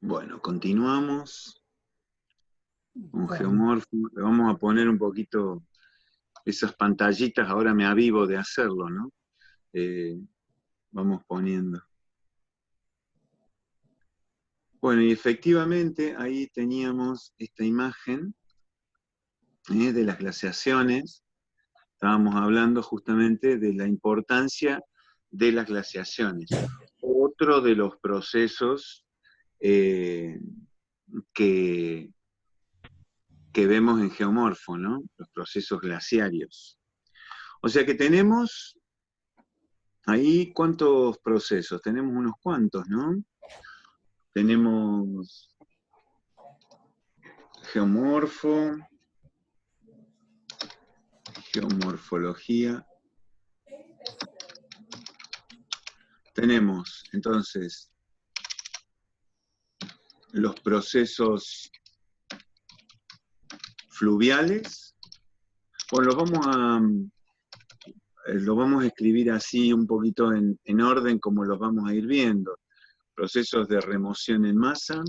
Bueno, continuamos con Bueno, Geomorfo. Le vamos a poner un poquito esas pantallitas, ahora me avivo de hacerlo, ¿no? Eh, Vamos poniendo. Bueno, y efectivamente ahí teníamos esta imagen de las glaciaciones. Estábamos hablando justamente de la importancia de las glaciaciones. Otro de los procesos eh, que, que vemos en Geomorfo, ¿no? Los procesos glaciarios. O sea que tenemos ahí cuántos procesos, tenemos unos cuantos, ¿no? Tenemos geomorfo, geomorfología. Tenemos entonces los procesos fluviales. Bueno, lo vamos a escribir así un poquito en orden como los vamos a ir viendo. Procesos de remoción en masa,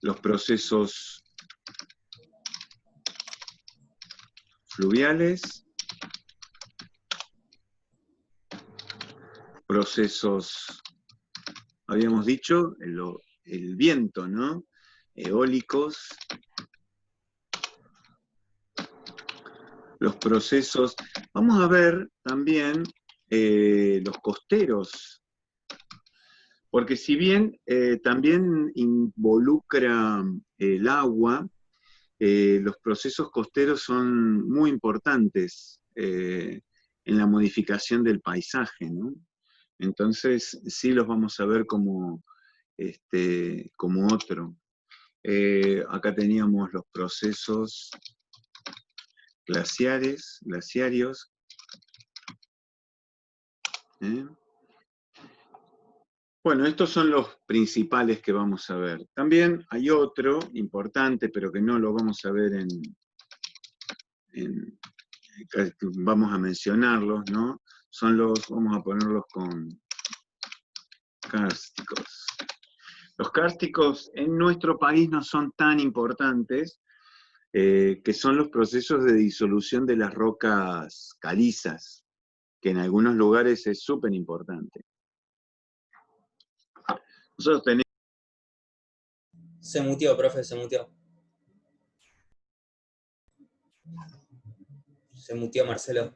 los procesos fluviales, procesos, habíamos dicho, el viento, ¿no? Eólicos, los procesos. Vamos a ver también los costeros, porque si bien también involucra el agua, los procesos costeros son muy importantes en la modificación del paisaje, ¿no? Entonces sí los vamos a ver como otro. Acá teníamos los procesos glaciarios. ¿eh? Bueno, estos son los principales que vamos a ver. También hay otro importante, pero que no lo vamos a ver en vamos a mencionarlos, ¿no? Vamos a ponerlos con kársticos. Los kársticos en nuestro país no son tan importantes, que son los procesos de disolución de las rocas calizas, que en algunos lugares es súper importante. Nosotros tenemos... Se muteó, profe, se muteó. Se muteó Marcelo.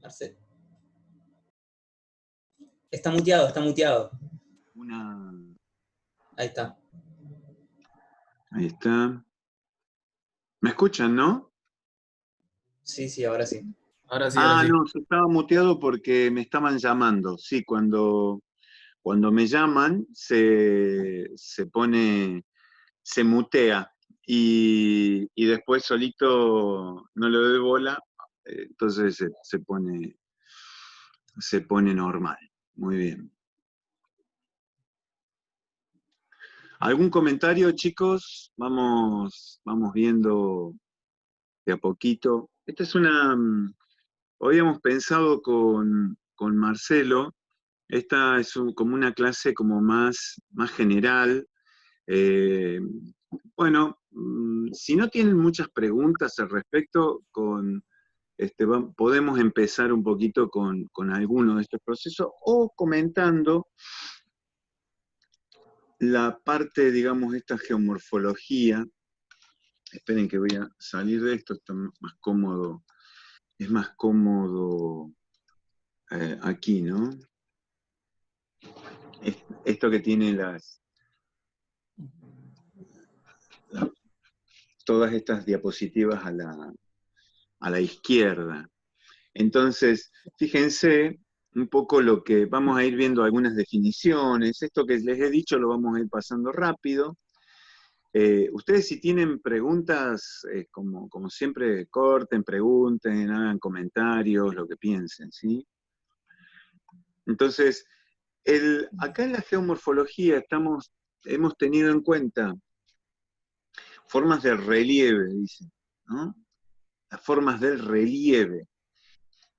Marcelo. Está muteado, está muteado. Ahí está. Ahí está. ¿Me escuchan, no? Sí, sí, ahora sí. ahora sí, ahora sí. No, se estaba muteado porque me estaban llamando. Sí, cuando me llaman se mutea y después solito no le doy bola, entonces se pone normal. Muy bien. ¿Algún comentario, chicos? Vamos viendo de a poquito. Esta es habíamos pensado con Marcelo, esta es como una clase como más general. Bueno, si no tienen muchas preguntas al respecto, podemos empezar un poquito con alguno de estos procesos o comentando la parte, digamos, esta geomorfología. Esperen que voy a salir de esto, está más cómodo, es más cómodo aquí, ¿no? Esto que tiene todas estas diapositivas a la izquierda. Entonces, fíjense un poco lo que vamos a ir viendo algunas definiciones. Esto que les he dicho lo vamos a ir pasando rápido. Ustedes si tienen preguntas, como siempre, corten, pregunten, hagan comentarios, lo que piensen, ¿sí? Entonces, acá en la geomorfología estamos hemos tenido en cuenta formas del relieve, dice, ¿no? Las formas del relieve.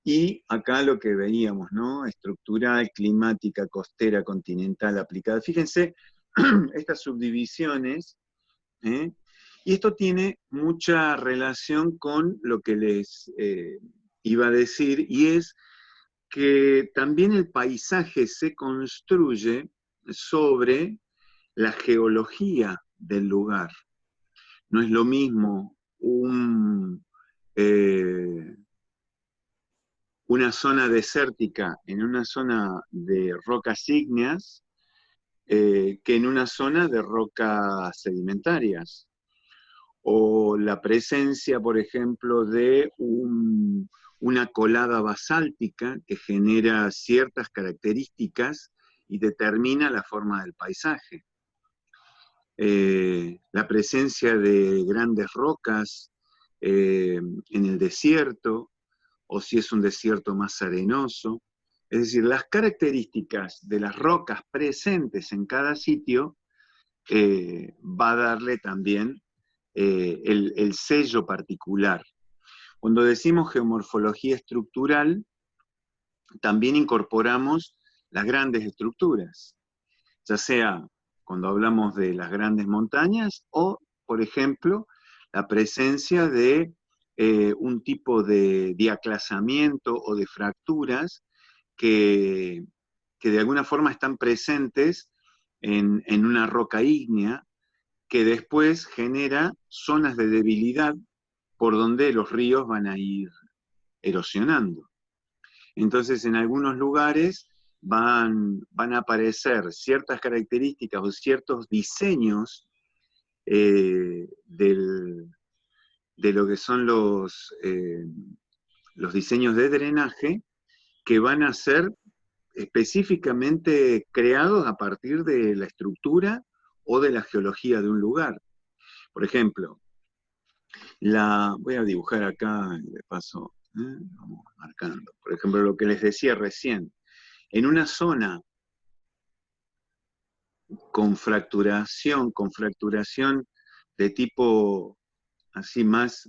Y acá lo que veíamos, ¿no? Estructural, climática, costera, continental, aplicada. Fíjense estas subdivisiones, ¿eh? Y esto tiene mucha relación con lo que les iba a decir, y es que también el paisaje se construye sobre la geología del lugar. No es lo mismo una zona desértica en una zona de rocas ígneas que en una zona de rocas sedimentarias. O la presencia, por ejemplo, de una colada basáltica que genera ciertas características y determina la forma del paisaje. La presencia de grandes rocas en el desierto, o si es un desierto más arenoso. Es decir, las características de las rocas presentes en cada sitio va a darle también el sello particular. Cuando decimos geomorfología estructural, también incorporamos las grandes estructuras, ya sea cuando hablamos de las grandes montañas o, por ejemplo, la presencia de un tipo de diaclasamiento o de fracturas que de alguna forma están presentes en una roca ígnea que después genera zonas de debilidad por donde los ríos van a ir erosionando. Entonces, en algunos lugares van a aparecer ciertas características o ciertos diseños de lo que son los diseños de drenaje que van a ser específicamente creados a partir de la estructura o de la geología de un lugar. Por ejemplo, voy a dibujar acá, de paso, vamos marcando. Por ejemplo, lo que les decía recién, en una zona con fracturación de tipo así más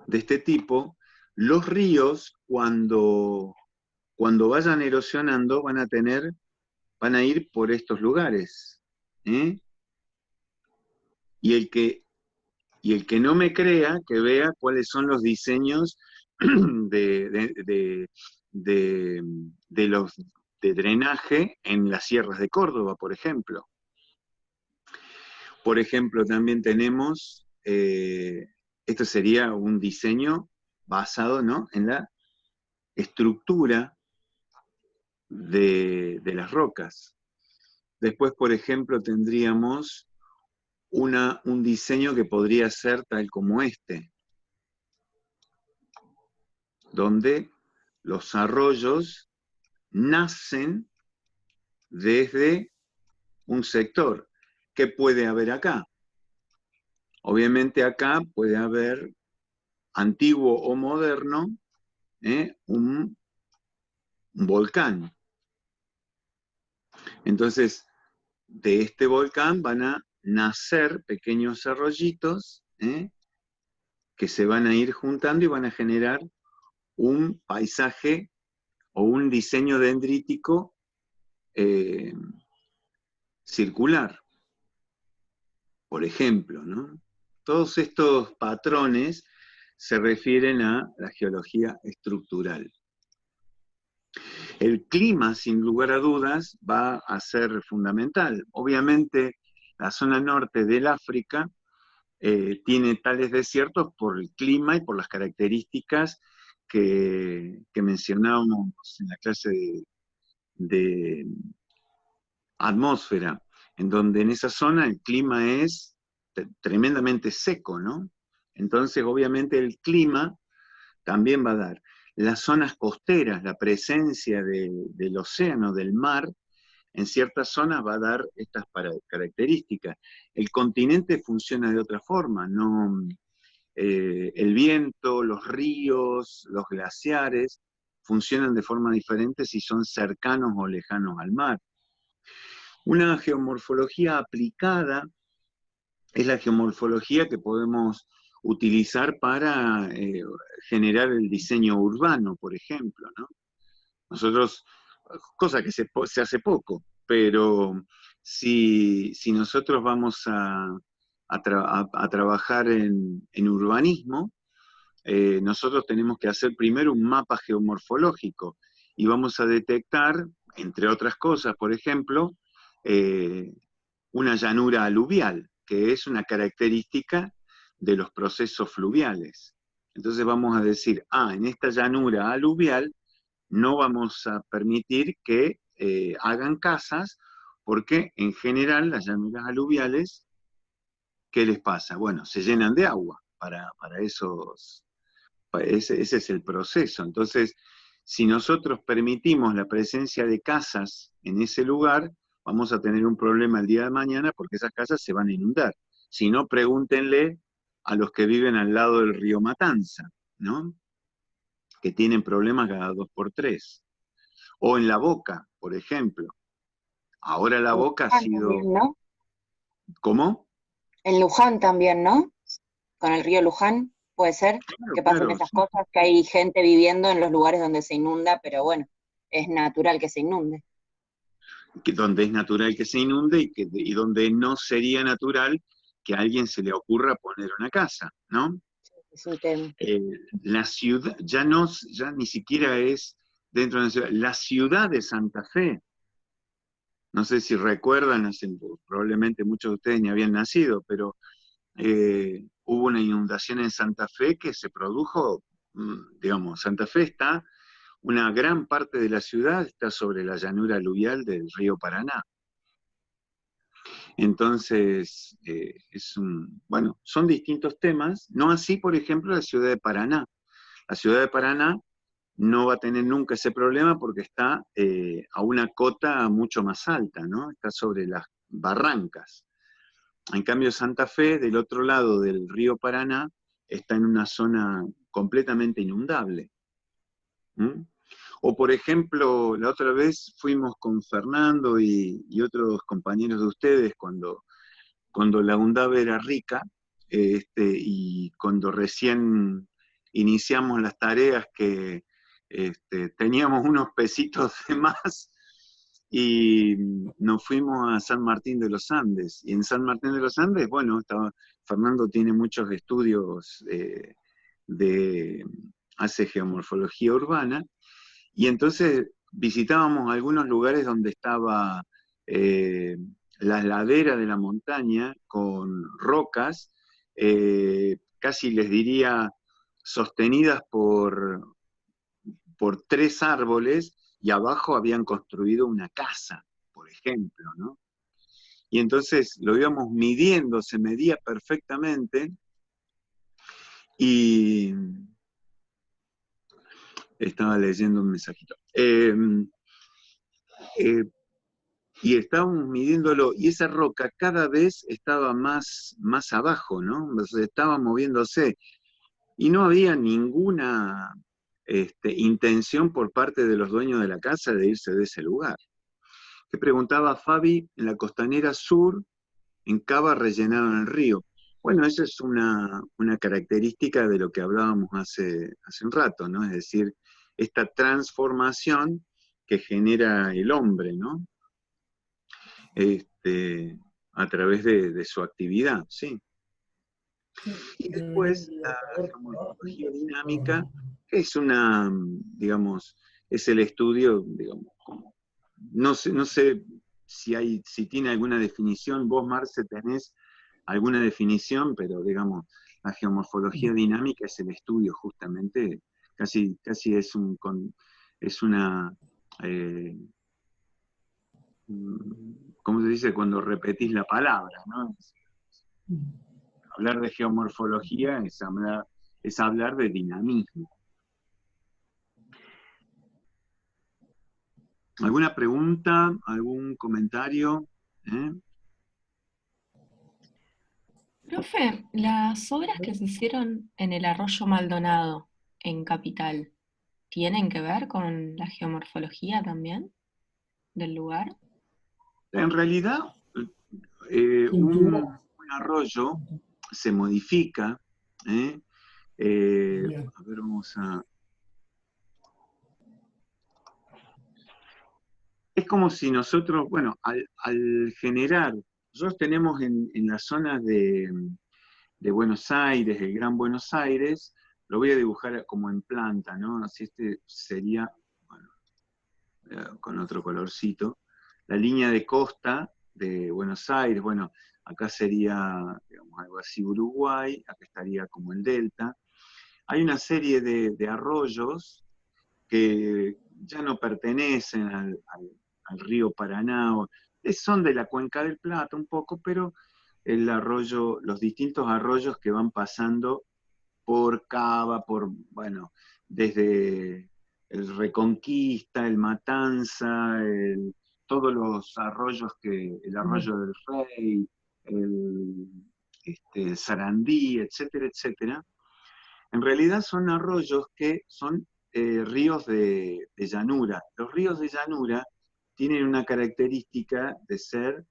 de este tipo, los ríos cuando vayan erosionando van a ir por estos lugares. ¿Eh? Y el que no me crea, que vea cuáles son los diseños de los de drenaje en las sierras de Córdoba, por ejemplo. Por ejemplo, también tenemos, esto sería un diseño basado, ¿no?, en la estructura de las rocas. Después, por ejemplo, tendríamos un diseño que podría ser tal como este, donde los arroyos nacen desde un sector. ¿Qué puede haber acá? Obviamente acá puede haber, antiguo o moderno, un volcán. Entonces, de este volcán van a nacer pequeños arroyitos que se van a ir juntando y van a generar un paisaje o un diseño dendrítico circular, por ejemplo, ¿no? Todos estos patrones se refieren a la geología estructural. El clima, sin lugar a dudas, va a ser fundamental. Obviamente, la zona norte del África tiene tales desiertos por el clima y por las características que mencionábamos en la clase de atmósfera, en donde en esa zona el clima es tremendamente seco, ¿no? Entonces, obviamente, el clima también va a dar. Las zonas costeras, la presencia del océano, del mar, en ciertas zonas va a dar estas características. El continente funciona de otra forma, ¿no? El viento, los ríos, los glaciares funcionan de forma diferente si son cercanos o lejanos al mar. Una geomorfología aplicada es la geomorfología que podemos utilizar para generar el diseño urbano, por ejemplo, ¿no? Nosotros, cosa que se hace poco, pero si nosotros vamos a trabajar en urbanismo, nosotros tenemos que hacer primero un mapa geomorfológico y vamos a detectar, entre otras cosas, por ejemplo, eh, una llanura aluvial, que es una característica de los procesos fluviales. Entonces vamos a decir, en esta llanura aluvial no vamos a permitir que hagan casas, porque en general las llanuras aluviales, ¿qué les pasa? Bueno, se llenan de agua para esos, ese es el proceso. Entonces, si nosotros permitimos la presencia de casas en ese lugar, vamos a tener un problema el día de mañana porque esas casas se van a inundar. Si no, pregúntenle a los que viven al lado del río Matanza, ¿no? Que tienen problemas cada 2 por 3. O en La Boca, por ejemplo. Ahora La En Boca ha Luján también, sido... ¿no? ¿Cómo? En Luján también, ¿no? Con el río Luján, puede ser Claro, que pasen claro. esas cosas, que hay gente viviendo en los lugares donde se inunda, pero bueno, es natural que se inunde. Donde es natural que se inunde y donde no sería natural que a alguien se le ocurra poner una casa, ¿no? Es un tema. Eh, la ciudad, ya ni siquiera es dentro de la ciudad, la ciudad de Santa Fe, no sé si recuerdan, probablemente muchos de ustedes ni habían nacido, pero hubo una inundación en Santa Fe que se produjo, digamos, Santa Fe está, una gran parte de la ciudad está sobre la llanura aluvial del río Paraná. Entonces, bueno, son distintos temas, no así, por ejemplo, la ciudad de Paraná. La ciudad de Paraná no va a tener nunca ese problema porque está a una cota mucho más alta, ¿no? Está sobre las barrancas. En cambio, Santa Fe, del otro lado del río Paraná, está en una zona completamente inundable. ¿Mm? O por ejemplo, la otra vez fuimos con Fernando y otros compañeros de ustedes cuando la UNDAV era rica, y cuando recién iniciamos las tareas que teníamos unos pesitos de más y nos fuimos a San Martín de los Andes. Y en San Martín de los Andes, bueno, Fernando tiene muchos estudios hace geomorfología urbana, y entonces visitábamos algunos lugares donde estaba las laderas de la montaña con rocas, casi les diría sostenidas por 3 árboles, y abajo habían construido una casa, por ejemplo, ¿no? Y entonces lo íbamos midiendo, se medía perfectamente, y estaba leyendo un mensajito. Y estábamos midiéndolo, y esa roca cada vez estaba más abajo, ¿no? O sea, estaba moviéndose, y no había ninguna intención por parte de los dueños de la casa de irse de ese lugar. Que preguntaba Fabi, en la costanera sur, en Cava rellenaron el río. Bueno, esa es una característica de lo que hablábamos hace un rato, ¿no? Es decir, esta transformación que genera el hombre, ¿no? A través de su actividad, sí. Y después la geomorfología dinámica, que es digamos, es el estudio, digamos, no sé si tiene alguna definición. Vos, Marce, tenés alguna definición, pero digamos, la geomorfología dinámica es el estudio justamente, casi es una, eh, ¿cómo se dice? Cuando repetís la palabra, ¿no? Hablar de geomorfología es hablar de dinamismo. ¿Alguna pregunta? ¿Algún comentario? Profe, las obras que se hicieron en el Arroyo Maldonado, en Capital, ¿tienen que ver con la geomorfología también del lugar? En realidad, un arroyo se modifica, ¿eh? A ver, vamos a... Es como si nosotros, bueno, al generar, nosotros tenemos en las zonas de Buenos Aires, el Gran Buenos Aires, lo voy a dibujar como en planta, ¿no? Así este sería, bueno, con otro colorcito, la línea de costa de Buenos Aires, bueno, acá sería, digamos, algo así Uruguay, acá estaría como el delta. Hay una serie de arroyos que ya no pertenecen al río Paraná, son de la cuenca del Plata un poco, pero el arroyo, los distintos arroyos que van pasando por Cava, por, bueno, desde el Reconquista, el Matanza, todos los arroyos el arroyo del Rey, el Sarandí, etcétera, etcétera. En realidad son arroyos que son ríos de llanura. Los ríos de llanura tienen una característica de ser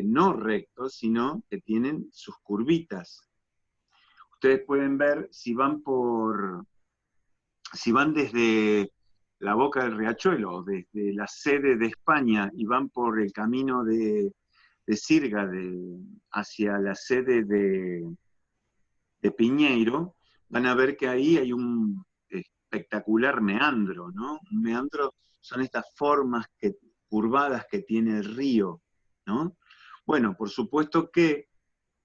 no rectos, sino que tienen sus curvitas. Ustedes pueden ver si van desde la boca del riachuelo, desde la sede de España, y van por el camino de Sirga hacia la sede de Piñeiro, van a ver que ahí hay un espectacular meandro, ¿no? Un meandro son estas formas curvadas que tiene el río, ¿no? Bueno, por supuesto que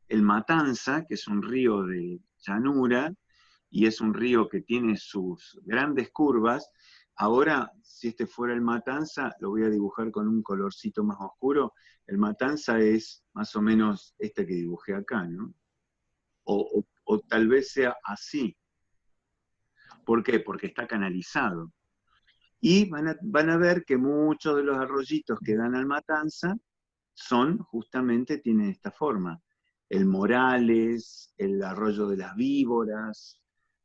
el Matanza, que es un río de llanura, y es un río que tiene sus grandes curvas, ahora, si este fuera el Matanza, lo voy a dibujar con un colorcito más oscuro, el Matanza es más o menos este que dibujé acá, ¿no? O tal vez sea así. ¿Por qué? Porque está canalizado. Y van a ver que muchos de los arroyitos que dan al Matanza tienen esta forma. El Morales, el arroyo de las Víboras,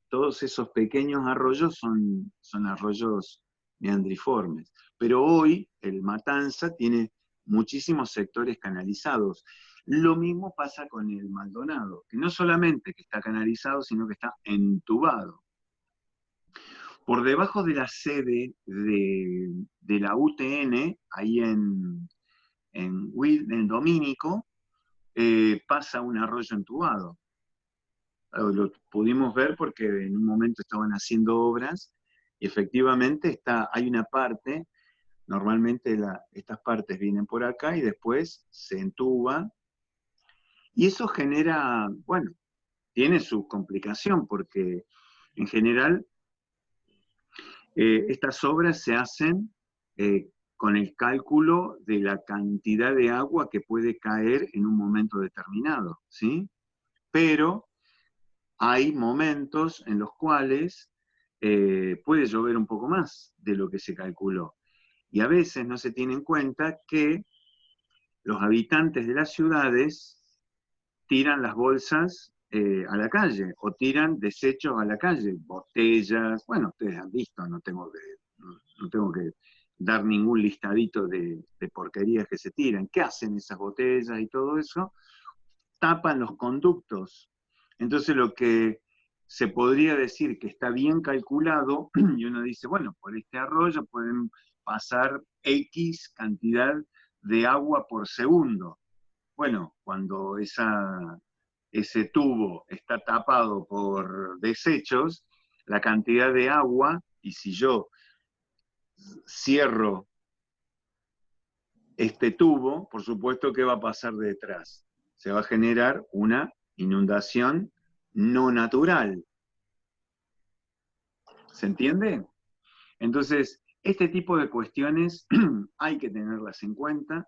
todos esos pequeños arroyos son arroyos meandriformes. Pero hoy el Matanza tiene muchísimos sectores canalizados. Lo mismo pasa con el Maldonado, que no solamente que está canalizado, sino que está entubado. Por debajo de la sede de la UTN, ahí en Domínico, pasa un arroyo entubado. Lo pudimos ver porque en un momento estaban haciendo obras y efectivamente hay una parte, normalmente estas partes vienen por acá y después se entuba, y eso genera, bueno, tiene su complicación porque en general estas obras se hacen con el cálculo de la cantidad de agua que puede caer en un momento determinado, ¿sí? Pero hay momentos en los cuales puede llover un poco más de lo que se calculó. Y a veces no se tiene en cuenta que los habitantes de las ciudades tiran las bolsas a la calle, o tiran desechos a la calle, botellas, bueno, ustedes han visto, no tengo que dar ningún listadito de porquerías que se tiran. ¿Qué hacen esas botellas y todo eso? Tapan los conductos. Entonces lo que se podría decir que está bien calculado, y uno dice, bueno, por este arroyo pueden pasar X cantidad de agua por segundo. Bueno, cuando ese tubo está tapado por desechos, la cantidad de agua, y si yo cierro este tubo, por supuesto que va a pasar detrás. Se va a generar una inundación no natural. ¿Se entiende? Entonces, este tipo de cuestiones hay que tenerlas en cuenta.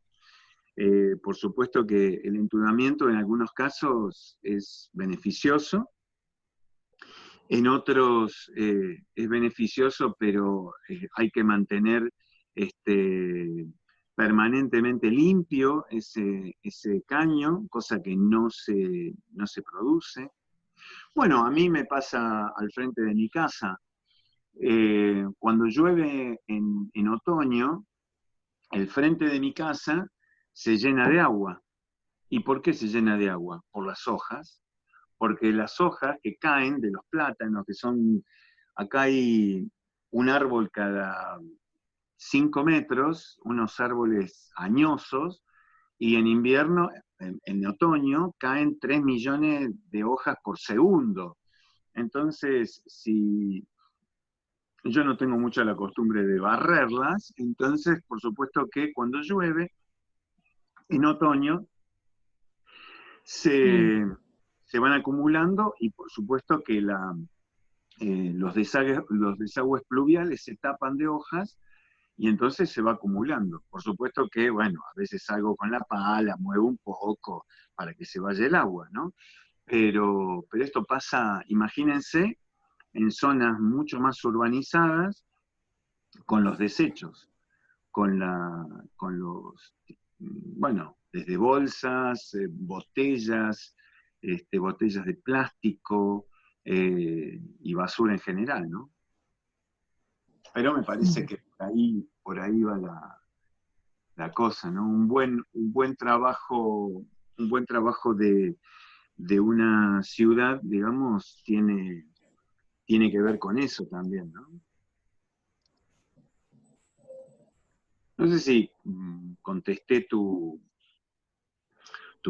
Por supuesto que el entubamiento en algunos casos es beneficioso, en otros es beneficioso, pero hay que mantener permanentemente limpio ese caño, cosa que no se produce. Bueno, a mí me pasa al frente de mi casa. Cuando llueve en otoño, el frente de mi casa se llena de agua. ¿Y por qué se llena de agua? Por las hojas, porque las hojas que caen de los plátanos, que son, acá hay un árbol cada 5 metros, unos árboles añosos, y en invierno, en otoño, caen 3 millones de hojas por segundo. Entonces, si yo no tengo mucha la costumbre de barrerlas, entonces, por supuesto que cuando llueve, en otoño, se van acumulando y por supuesto que los desagües pluviales se tapan de hojas y entonces se va acumulando. Por supuesto que, bueno, a veces salgo con la pala, muevo un poco para que se vaya el agua, ¿no? Pero esto pasa, imagínense, en zonas mucho más urbanizadas, con los desechos, con los, bueno, desde bolsas, botellas, botellas de plástico y basura en general, ¿no? Pero me parece que por ahí va la cosa, ¿no? Un buen trabajo de una ciudad, digamos, tiene que ver con eso también, ¿no? No sé si contesté tu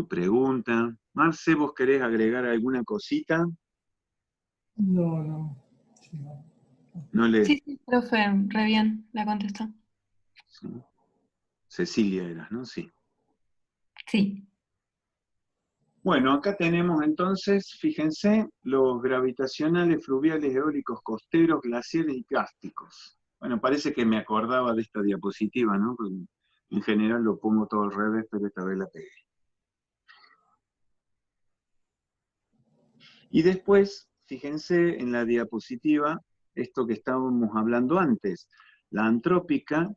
pregunta. Marce, ¿vos querés agregar alguna cosita? No. Sí, no. No le... Sí, sí, profe, re bien, la contestó. Sí. Cecilia eras, ¿no? Sí. Sí. Bueno, acá tenemos entonces, fíjense, los gravitacionales, fluviales, eólicos, costeros, glaciares y cársticos. Bueno, parece que me acordaba de esta diapositiva, ¿no? Porque en general lo pongo todo al revés, pero esta vez la pegué. Y después, fíjense en la diapositiva, esto que estábamos hablando antes, la antrópica,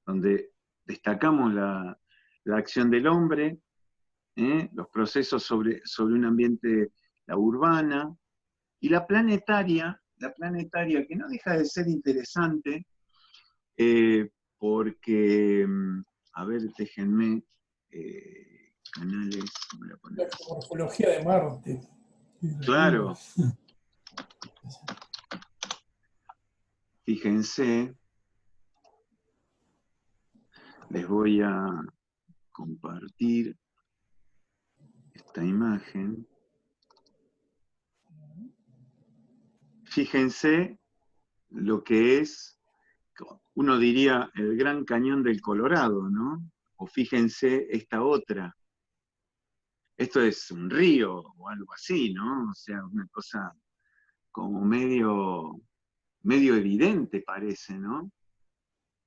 donde destacamos la acción del hombre, los procesos sobre un ambiente, la urbana, y la planetaria que no deja de ser interesante, porque, a ver, déjenme, canales, voy a poner La morfología de Marte. claro, fíjense, les voy a compartir esta imagen. Fíjense lo que es, uno diría, el Gran Cañón del Colorado, ¿no? O fíjense esta otra. Esto es un río o algo así, ¿no? O sea, una cosa como medio evidente parece, ¿no?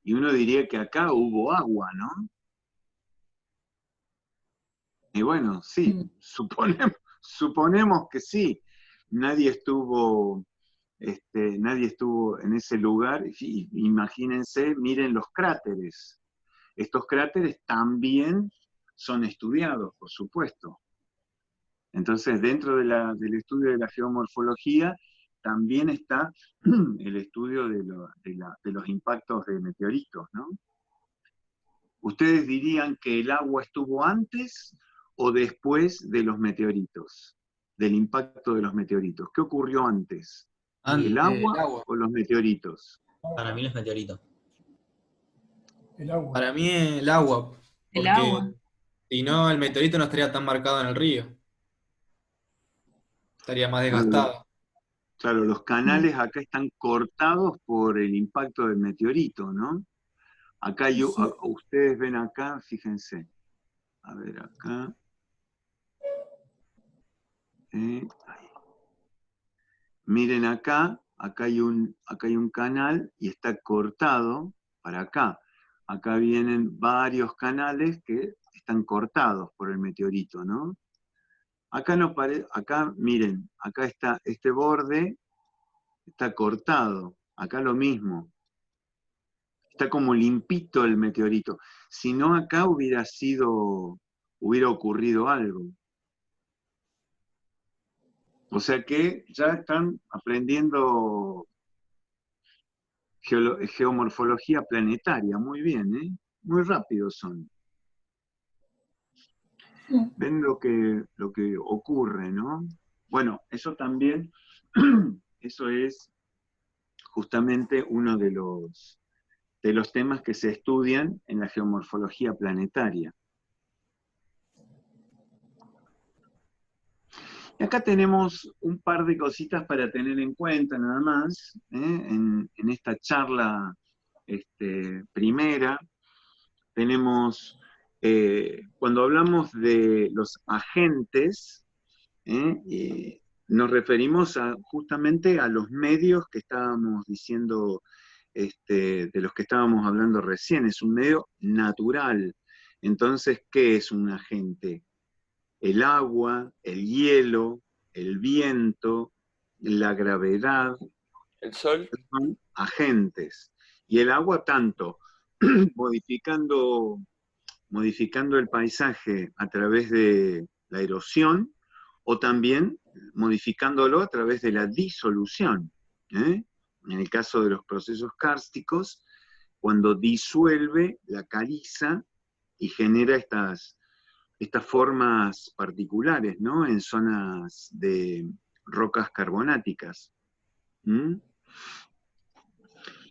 Y uno diría que acá hubo agua, ¿no? Y bueno, sí, suponemos que sí. Nadie estuvo en ese lugar. Imagínense, miren los cráteres. Estos cráteres también son estudiados, por supuesto. Entonces, dentro del estudio de la geomorfología, también está el estudio de los impactos de meteoritos, ¿no? ¿Ustedes dirían que el agua estuvo antes o después de los meteoritos? Del impacto de los meteoritos. ¿Qué ocurrió antes? ¿El El agua agua. o los meteoritos? Para mí los meteoritos. El agua. Para mí el agua, El agua. porque si no el meteorito no estaría tan marcado en el río, estaría más Claro, desgastado. claro, los canales acá están cortados por el impacto del meteorito, ¿no? Acá ustedes ven acá, fíjense. A ver, acá. Ahí. Miren acá hay un canal y está cortado para acá. Acá vienen varios canales que están cortados por el meteorito, ¿no? Acá miren, acá está este borde, está cortado. Acá lo mismo. Está como limpito el meteorito. Si no, acá hubiera ocurrido algo. O sea que ya están aprendiendo geomorfología planetaria, muy bien, ¿eh? Muy rápidos son. ven lo que ocurre, ¿no? Bueno, eso también, eso es justamente uno de los temas que se estudian en la geomorfología planetaria. Y acá tenemos un par de cositas para tener en cuenta nada más, en esta charla primera. Tenemos, cuando hablamos de los agentes, nos referimos justamente a los medios que estábamos diciendo, de los que estábamos hablando recién. Es un medio natural. Entonces, ¿qué es un agente? El agua, el hielo, el viento, la gravedad, El sol. son agentes. Y el agua tanto modificando el paisaje a través de la erosión, o también modificándolo a través de la disolución. En el caso de los procesos kársticos, cuando disuelve la caliza y genera estas formas particulares, ¿no? En zonas de rocas carbonáticas.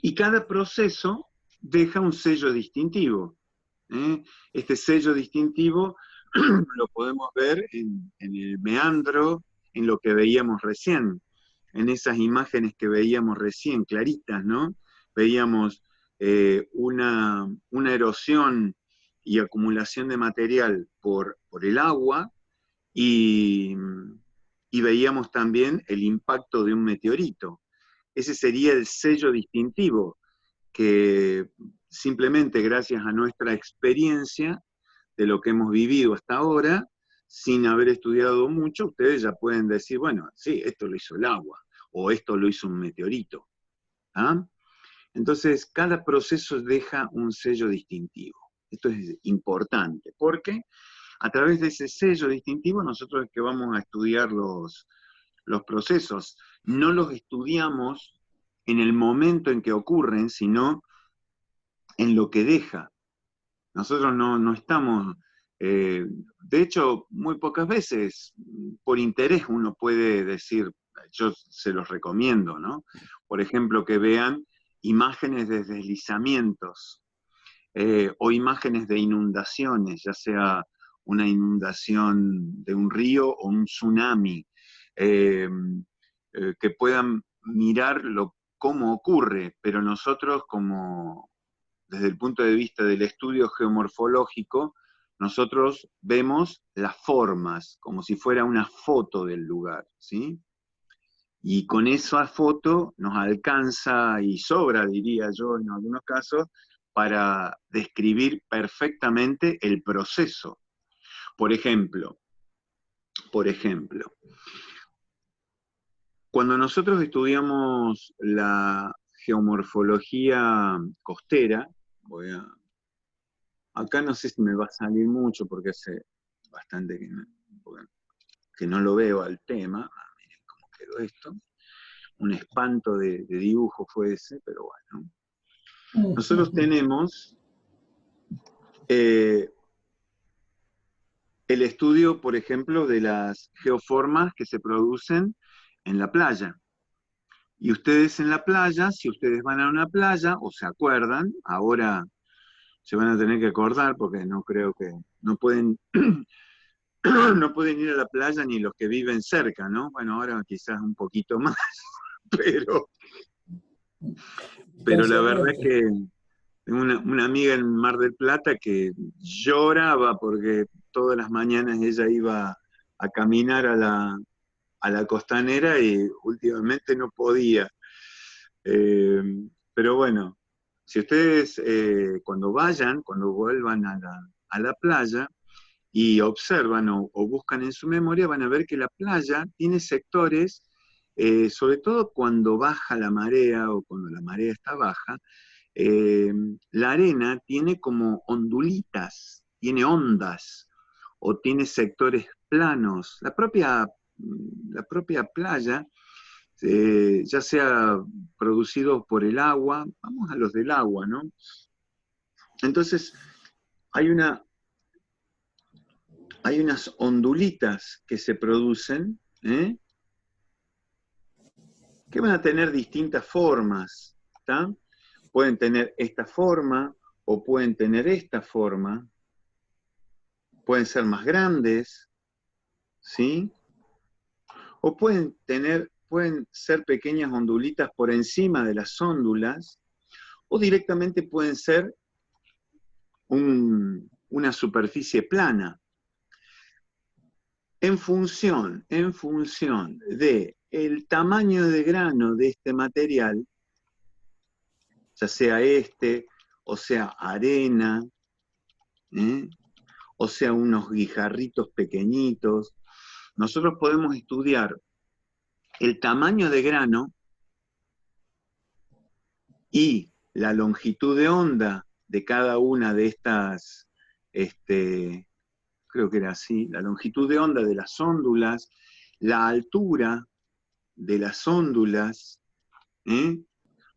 Y cada proceso deja un sello distintivo. Este sello distintivo lo podemos ver en el meandro, en lo que veíamos recién, en esas imágenes que veíamos recién, claritas, ¿no? Veíamos una erosión y acumulación de material por el agua, y veíamos también el impacto de un meteorito. Ese sería el sello distintivo, que simplemente gracias a nuestra experiencia de lo que hemos vivido hasta ahora, sin haber estudiado mucho, ustedes ya pueden decir, bueno, sí, esto lo hizo el agua, o esto lo hizo un meteorito. ¿Ah? Entonces, cada proceso deja un sello distintivo. Esto es importante, porque a través de ese sello distintivo nosotros es que vamos a estudiar los procesos. No los estudiamos en el momento en que ocurren, sino en lo que deja. Nosotros no estamos, de hecho, muy pocas veces, por interés uno puede decir, yo se los recomiendo, ¿no? Por ejemplo, que vean imágenes de deslizamientos, o imágenes de inundaciones, ya sea una inundación de un río o un tsunami, que puedan mirar cómo ocurre, pero nosotros desde el punto de vista del estudio geomorfológico, nosotros vemos las formas, como si fuera una foto del lugar, ¿sí? Y con esa foto nos alcanza y sobra, diría yo, en algunos casos, para describir perfectamente el proceso. Por ejemplo, cuando nosotros estudiamos la geomorfología costera, acá no sé si me va a salir mucho porque hace bastante que no lo veo al tema. Miren cómo quedó esto. Un espanto de dibujo fue ese, pero bueno. Nosotros tenemos el estudio, por ejemplo, de las geoformas que se producen en la playa. Y ustedes en la playa, si ustedes van a una playa, o se acuerdan, ahora se van a tener que acordar, porque no creo que, no pueden no pueden ir a la playa ni los que viven cerca, ¿no? Bueno, ahora quizás un poquito más, pero la verdad es que tengo una amiga en Mar del Plata que lloraba porque todas las mañanas ella iba a caminar a la costanera y últimamente no podía. Pero bueno, si ustedes cuando vuelvan a la playa y observan o buscan en su memoria, van a ver que la playa tiene sectores, sobre todo cuando baja la marea o cuando la marea está baja, la arena tiene como ondulitas, tiene ondas, o tiene sectores planos. La propia playa, ya sea producido por el agua, vamos a los del agua, ¿no? Entonces, hay hay unas ondulitas que se producen, ¿eh? Que van a tener distintas formas, ¿está? Pueden tener esta forma o pueden tener esta forma, pueden ser más grandes, ¿sí? O pueden ser pequeñas ondulitas por encima de las óndulas, o directamente pueden ser una superficie plana. En función de el tamaño de grano de este material, ya sea este, o sea arena, o sea unos guijarritos pequeñitos, nosotros podemos estudiar el tamaño de grano y la longitud de onda de cada una de estas, creo que era así, la longitud de onda de las óndulas, la altura de las óndulas,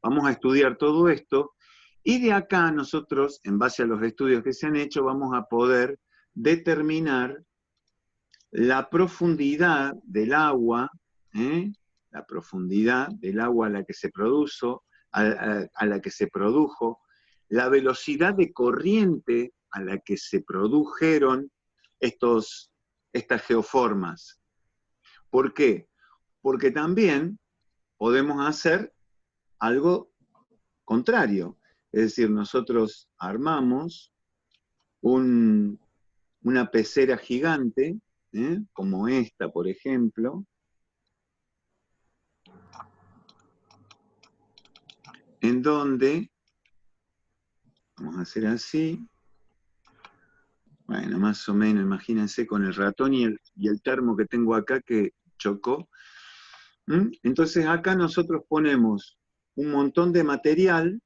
vamos a estudiar todo esto, y de acá nosotros, en base a los estudios que se han hecho, vamos a poder determinar la profundidad del agua, la profundidad del agua a la que se produjo, a la que se produjo, la velocidad de corriente a la que se produjeron estas geoformas. ¿Por qué? Porque también podemos hacer algo contrario. Es decir, nosotros armamos una pecera gigante, como esta, por ejemplo, en donde, vamos a hacer así, bueno, más o menos, imagínense con el ratón y el termo que tengo acá que chocó. Entonces acá nosotros ponemos un montón de material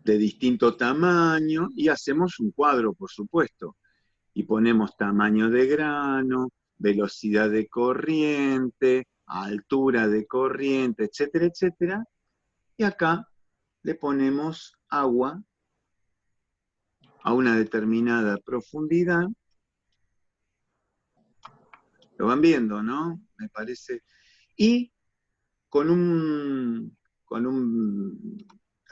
de distinto tamaño y hacemos un cuadro, por supuesto. Y ponemos tamaño de grano, velocidad de corriente, altura de corriente, etcétera, etcétera. Y acá le ponemos agua a una determinada profundidad. Lo van viendo, ¿no? Me parece. Y con una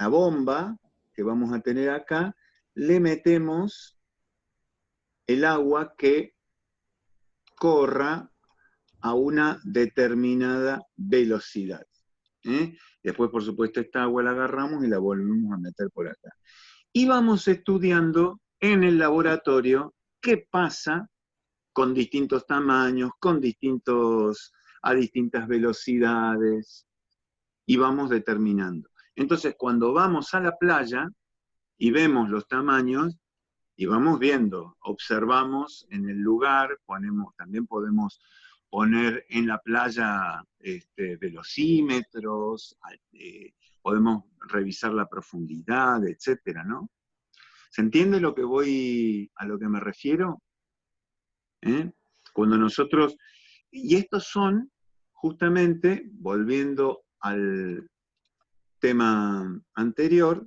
bomba que vamos a tener acá, le metemos el agua que corra a una determinada velocidad. Después, por supuesto, esta agua la agarramos y la volvemos a meter por acá. Y vamos estudiando en el laboratorio qué pasa con distintos tamaños, a distintas velocidades, y vamos determinando. Entonces, cuando vamos a la playa y vemos los tamaños, y vamos viendo, observamos en el lugar, también podemos poner en la playa velocímetros, podemos revisar la profundidad, etcétera, ¿no? ¿Se entiende a lo que me refiero? Cuando nosotros, y estos son, justamente, volviendo al tema anterior,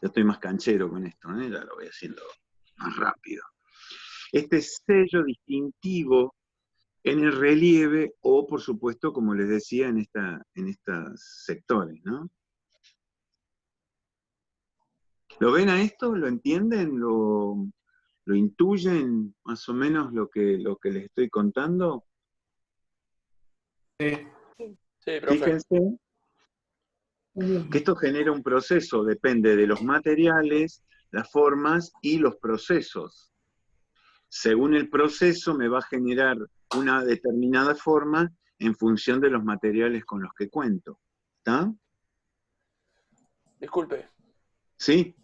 ya estoy más canchero con esto, ya lo voy haciendo más rápido. Este sello distintivo en el relieve o, por supuesto, como les decía, en estos sectores, ¿no? ¿Lo ven a esto? ¿Lo entienden? ¿Lo intuyen más o menos lo que les estoy contando? Sí, profe. Fíjense que esto genera un proceso, depende de los materiales, las formas y los procesos. Según el proceso me va a generar una determinada forma en función de los materiales con los que cuento. ¿Está? Disculpe. ¿Sí?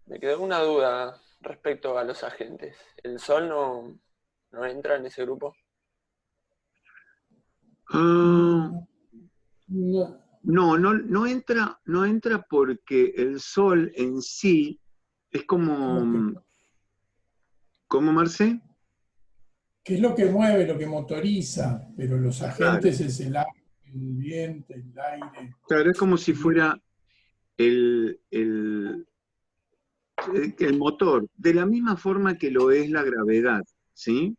Me quedó una duda respecto a los agentes. ¿El Sol no entra en ese grupo? No entra porque el Sol en sí es como... ¿Cómo, Marce? Que es lo que mueve, lo que motoriza, pero los agentes es el agua, el viento, el aire. Claro, es como si fuera el el motor, de la misma forma que lo es la gravedad, ¿sí?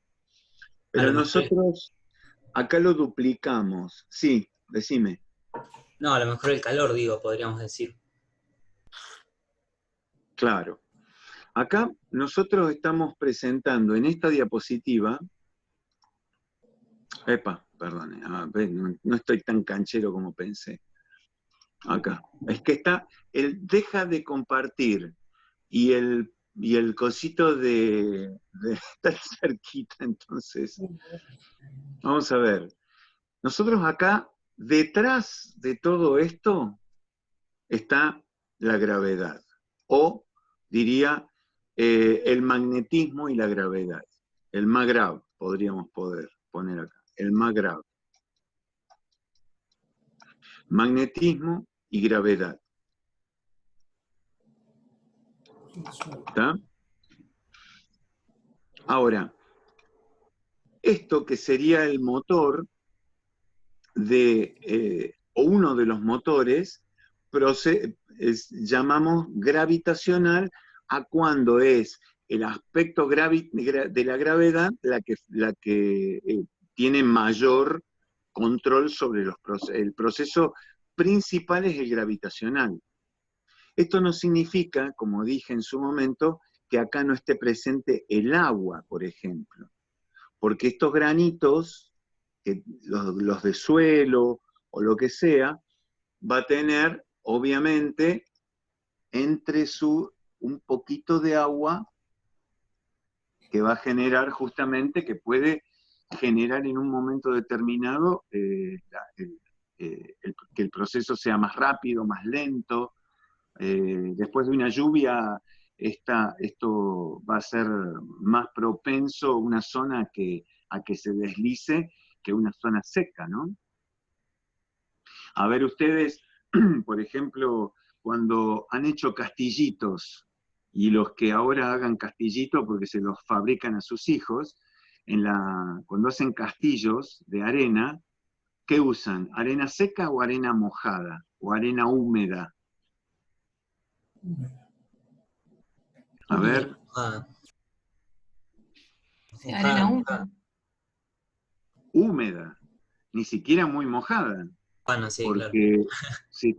Pero A lo mejor- nosotros acá lo duplicamos. Sí, decime. No, a lo mejor el calor, digo, podríamos decir. Claro. Acá nosotros estamos presentando en esta diapositiva, perdone, no estoy tan canchero como pensé. Acá. Es que deja de compartir y el cosito está cerquita, entonces. Vamos a ver. Nosotros acá, detrás de todo esto, está la gravedad. O, diría, el magnetismo y la gravedad. El MAGRAV, podríamos poner acá. El MAGRAV. Magnetismo y gravedad. ¿Está? Ahora, esto que sería el motor o uno de los motores, llamamos gravitacional a cuando es el aspecto de la gravedad la que tiene mayor control sobre el proceso principal es el gravitacional. Esto no significa, como dije en su momento, que acá no esté presente el agua, por ejemplo, porque estos granitos, los de suelo o lo que sea, va a tener, obviamente, un poquito de agua que va a generar justamente, que puede generar en un momento determinado que el proceso sea más rápido, más lento. Después de una lluvia, esto va a ser más propenso una zona a que se deslice que una zona seca, ¿no? A ver ustedes, por ejemplo, cuando han hecho castillitos, y los que ahora hagan castillitos porque se los fabrican a sus hijos, cuando hacen castillos de arena, ¿qué usan? ¿Arena seca o arena mojada? ¿O arena húmeda? A ver. Sí, arena húmeda. Húmeda, ni siquiera muy mojada. Bueno, sí, porque claro. si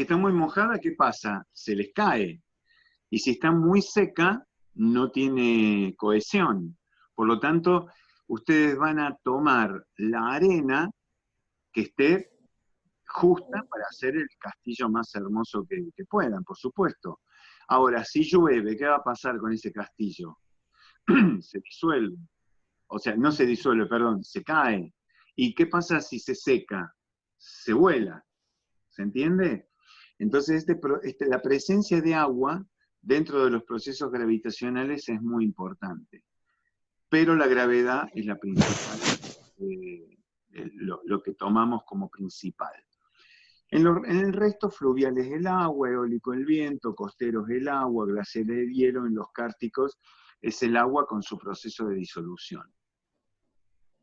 está muy mojada, ¿qué pasa? Se les cae. Y si está muy seca, no tiene cohesión. Por lo tanto, ustedes van a tomar la arena que esté justa para hacer el castillo más hermoso que puedan, por supuesto. Ahora, si llueve, ¿qué va a pasar con ese castillo? Se disuelve. O sea, no se disuelve, perdón, se cae. ¿Y qué pasa si se seca? Se vuela. ¿Se entiende? Entonces, la presencia de agua dentro de los procesos gravitacionales es muy importante. Pero la gravedad es la principal, lo que tomamos como principal. En el resto, fluvial es el agua, eólico el viento, costero es el agua, glacial el hielo, en los cárticos es el agua con su proceso de disolución.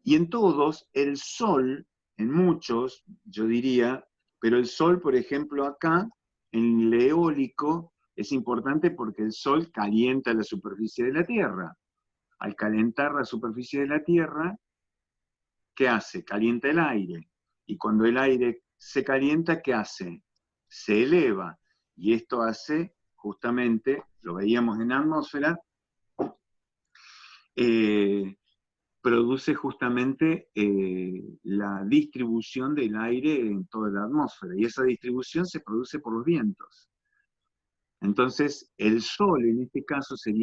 Y en todos, el sol, en muchos, yo diría, pero el sol, por ejemplo, acá, en el eólico, es importante porque el sol calienta la superficie de la Tierra. Al calentar la superficie de la Tierra, ¿qué hace? Calienta el aire. Y cuando el aire se calienta, ¿qué hace? Se eleva. Y esto hace, justamente, lo veíamos en la atmósfera, produce justamente la distribución del aire en toda la atmósfera. Y esa distribución se produce por los vientos. Entonces, el sol en este caso sería